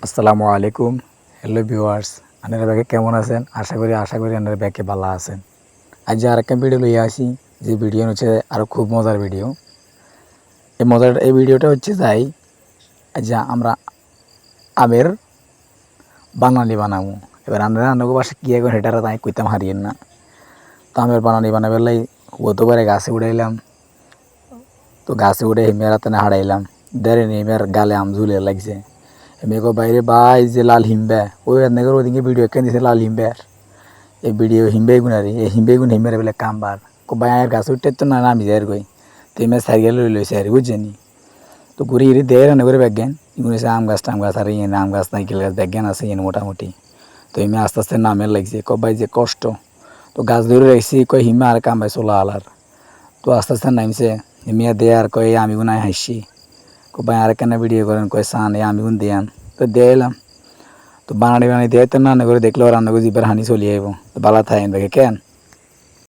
আসসালামু আলাইকুম। Hello viewers, আপনারা ব্যাগে কেমন আছেন? আশা করি আপনারা ব্যাগে ভালো আছেন। আজ যে আরেকটা ভিডিও লইয়া আসি, যে ভিডিও হচ্ছে আরও খুব মজার ভিডিও। এই ভিডিওটা হচ্ছে যাই আজ যে আমরা আমের বানানি বানাবো। এবার আমরা রান্নাগো বাসা কী এখন হেটারা তাই কইতাম হারিয়েন না। তো আমের বানানি বানাবার লাই হতে পারে গাছে উড়াইলাম। তো গাছে উঠে হেমিয়ার হাতে হারাইলাম, দেরে হেমিয়ার গালে আম ঝুলে লাগছে। হেমিয়ে কো বাইরে ভাই যে লাল হিমবে ওই এনেকে ওদিকে ভিডিও কেন দিছে লাল হিমবের এই ভিডিও হিমবে গুণারি এই হিমবে গুণ হিমের বেলে কামবার কো ভাই আর গাছ উঠতে তো না নামি যায় কই তো এমে সাইকেল লইছে আর বুঝছেনি। তো ঘুরে ইরি দেয় রান্না করে ব্যাগেন ইগুন এসে আম গাছ আর ইয়ে আম গাছ নাইকেল গাছ ব্যাগেন আছে ইয়ে মোটামুটি। তো এমে আস্তে আস্তে নামের লাগছে ক ভাই যে কষ্ট। তো গাছ ধরে রাখছি কই হিমে আর কাম ভাই চলা আলার। তো আস্তে আস্তে নামছে হিমিয়া দেয় আর কই আমি গুনায় হাসছি কো ভাই আর কেন ভিডিও করেন কই সান আমি গুন দিয়ান। তো দিয়ে এলাম। তো বানানি দিয়ে তো রান্না করে দেখলেও রান্না করে জিপের হানি চলিয়ে আইব। তো বালা থাকেন দেখে কেন